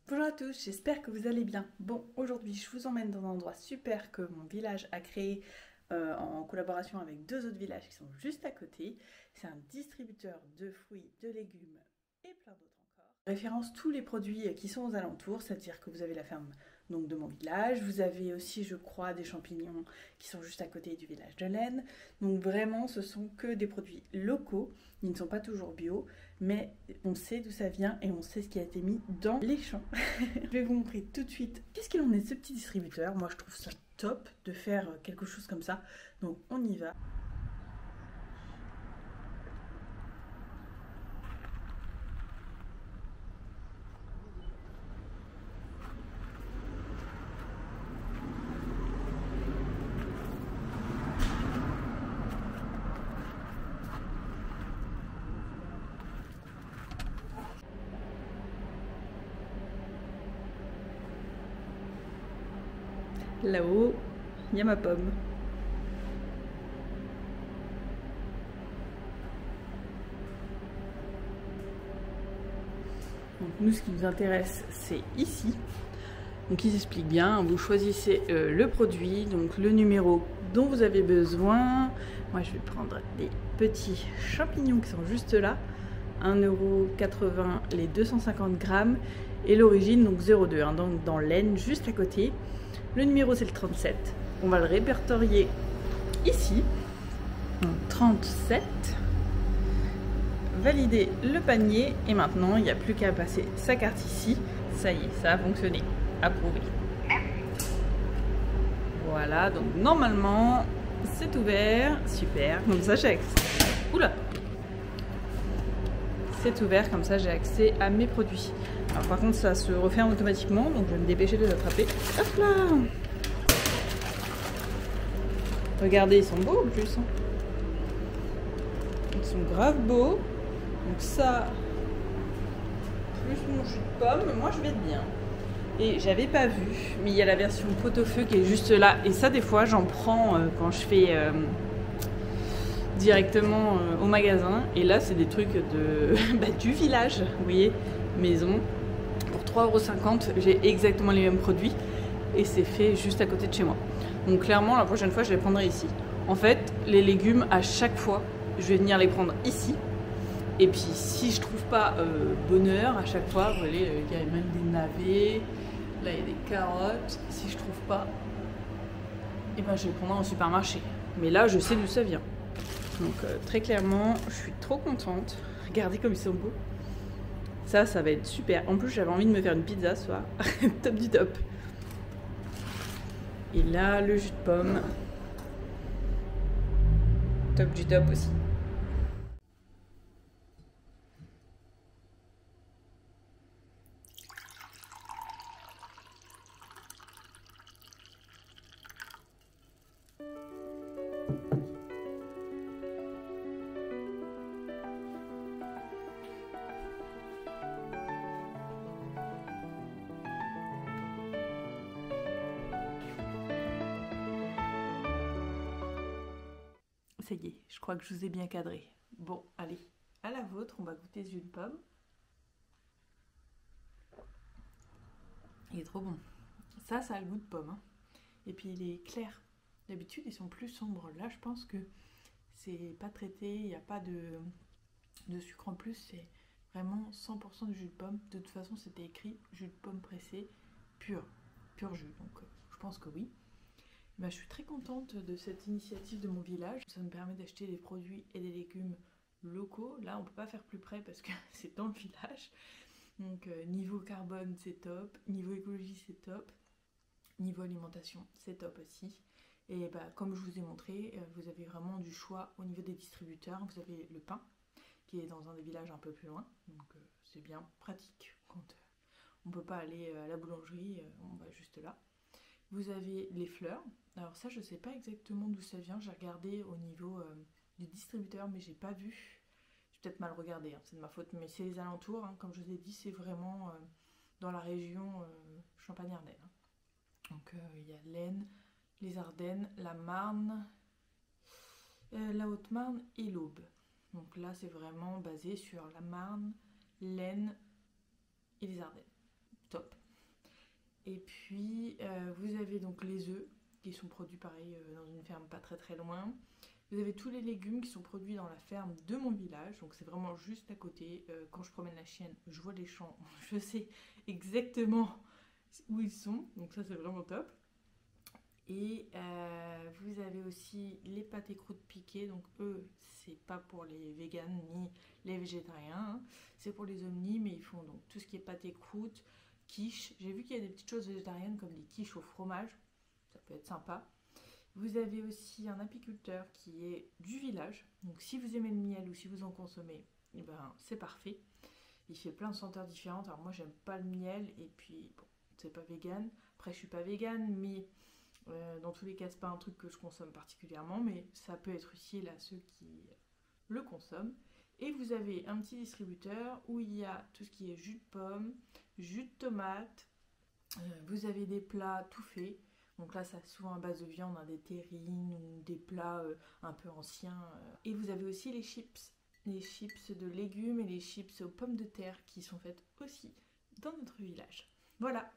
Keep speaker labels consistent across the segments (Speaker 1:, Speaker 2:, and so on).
Speaker 1: Bonjour à tous, j'espère que vous allez bien. Bon, aujourd'hui je vous emmène dans un endroit super que mon village a créé en collaboration avec deux autres villages qui sont juste à côté. C'est un distributeur de fruits, de légumes et plein d'autres encore. Référence tous les produits qui sont aux alentours, c'est-à-dire que vous avez la ferme donc, de mon village, vous avez aussi je crois des champignons qui sont juste à côté du village de l'Aisne. Donc vraiment ce sont que des produits locaux, ils ne sont pas toujours bio, mais on sait d'où ça vient et on sait ce qui a été mis dans les champs. Je vais vous montrer tout de suite qu'est-ce qu'il en est de ce petit distributeur. Moi je trouve ça top de faire quelque chose comme ça, donc on y va. Là-haut, il y a ma pomme. Donc nous, ce qui nous intéresse, c'est ici. Donc ils expliquent bien, vous choisissez le produit, donc le numéro dont vous avez besoin. Moi, je vais prendre des petits champignons qui sont juste là. 1,80 € les 250 grammes. Et l'origine, donc 0,2, hein, donc dans l'Aisne, juste à côté. Le numéro, c'est le 37. On va le répertorier ici. Donc 37. Valider le panier. Et maintenant, il n'y a plus qu'à passer sa carte ici. Ça y est, ça a fonctionné. Approuvé. Voilà, donc normalement, c'est ouvert. Super. Comme ça, j'ai accès. Oula! C'est ouvert, comme ça, j'ai accès à mes produits. Alors, par contre, ça se referme automatiquement, donc je vais me dépêcher de les attraper. Hop là! Regardez, ils sont beaux en plus. Ils sont grave beaux. Donc ça, plus mon jus de pomme, moi je vais être bien. Et j'avais pas vu, mais il y a la version pot-au-feu qui est juste là. Et ça, des fois, j'en prends quand je fais directement au magasin. Et là, c'est des trucs de du village, vous voyez, maison. Pour 3,50 €, j'ai exactement les mêmes produits. Et c'est fait juste à côté de chez moi. Donc clairement, la prochaine fois, je les prendrai ici. En fait, les légumes, à chaque fois, je vais venir les prendre ici. Et puis, si je trouve pas bonheur, à chaque fois, vous voyez, il y a même des navets. Là, il y a des carottes. Si je trouve pas, et ben, je vais les prendre au supermarché. Mais là, je sais d'où ça vient. Donc, très clairement, je suis trop contente. Regardez comme ils sont beaux. Ça va être super. En plus, j'avais envie de me faire une pizza ce soir. Top du top. Et là, le jus de pomme. Top du top aussi. Ça y est, je crois que je vous ai bien cadré. Bon, allez, à la vôtre, on va goûter ce jus de pomme. Il est trop bon. Ça a le goût de pomme. Hein. Et puis il est clair. D'habitude, ils sont plus sombres. Là, je pense que c'est pas traité, il n'y a pas de sucre en plus. C'est vraiment 100% du jus de pomme. De toute façon, c'était écrit jus de pomme pressé pur jus. Donc, je pense que oui. Ben, je suis très contente de cette initiative de mon village. Ça me permet d'acheter des produits et des légumes locaux. Là, on peut pas faire plus près parce que c'est dans le village. Donc, niveau carbone, c'est top. Niveau écologie, c'est top. Niveau alimentation, c'est top aussi. Et bah, comme je vous ai montré, vous avez vraiment du choix au niveau des distributeurs. Vous avez le pain qui est dans un des villages un peu plus loin. Donc, c'est bien pratique quand on ne peut pas aller à la boulangerie. On va juste là. Vous avez les fleurs. Alors ça, je ne sais pas exactement d'où ça vient. J'ai regardé au niveau du distributeur, mais j'ai pas vu. J'ai peut-être mal regardé, hein, c'est de ma faute. Mais c'est les alentours, hein. Comme je vous ai dit, c'est vraiment dans la région Champagne-Ardenne. Hein. Donc il y a l'Aisne, les Ardennes, la Marne, la Haute-Marne et l'Aube. Donc là, c'est vraiment basé sur la Marne, l'Aisne et les Ardennes. top. Et puis vous avez donc les œufs qui sont produits pareil dans une ferme pas très très loin. Vous avez tous les légumes qui sont produits dans la ferme de mon village, donc c'est vraiment juste à côté. Quand je promène la chienne, je vois les champs, je sais exactement où ils sont, donc ça c'est vraiment top. Et vous avez aussi les pâtes et croûtes piquées, donc eux c'est pas pour les véganes ni les végétariens, hein. C'est pour les omnis, mais ils font donc tout ce qui est pâtes et croûtes, quiches. J'ai vu qu'il y a des petites choses végétariennes comme des quiches au fromage, ça peut être sympa. Vous avez aussi un apiculteur qui est du village, donc si vous aimez le miel ou si vous en consommez, eh ben, c'est parfait. Il fait plein de senteurs différentes, alors moi j'aime pas le miel et puis bon, c'est pas vegan. Après je suis pas vegan, mais dans tous les cas, c'est pas un truc que je consomme particulièrement, mais ça peut être utile à ceux qui le consomment. Et vous avez un petit distributeur où il y a tout ce qui est jus de pomme, jus de tomate. Vous avez des plats tout faits. Donc là, ça souvent à base de viande, hein, des terrines ou des plats un peu anciens. Et vous avez aussi les chips. Les chips de légumes et les chips aux pommes de terre qui sont faites aussi dans notre village. Voilà.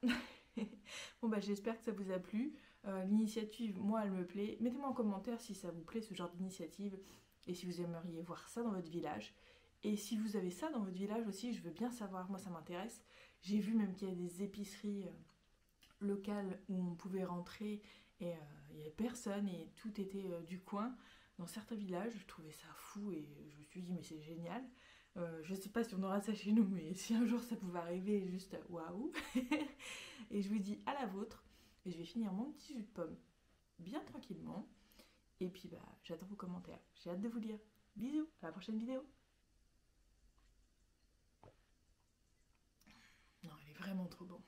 Speaker 1: Bon bah j'espère que ça vous a plu. L'initiative, moi, elle me plaît. Mettez-moi en commentaire si ça vous plaît, ce genre d'initiative, et si vous aimeriez voir ça dans votre village. Et si vous avez ça dans votre village aussi, je veux bien savoir, moi ça m'intéresse. J'ai vu même qu'il y a des épiceries locales où on pouvait rentrer et il n'y avait personne et tout était du coin. Dans certains villages, je trouvais ça fou et je me suis dit mais c'est génial. Je sais pas si on aura ça chez nous, mais si un jour ça pouvait arriver, juste waouh. Et je vous dis à la vôtre. Et je vais finir mon petit jus de pomme bien tranquillement. Et puis bah j'attends vos commentaires. J'ai hâte de vous lire. Bisous, à la prochaine vidéo. Non, il est vraiment trop bon.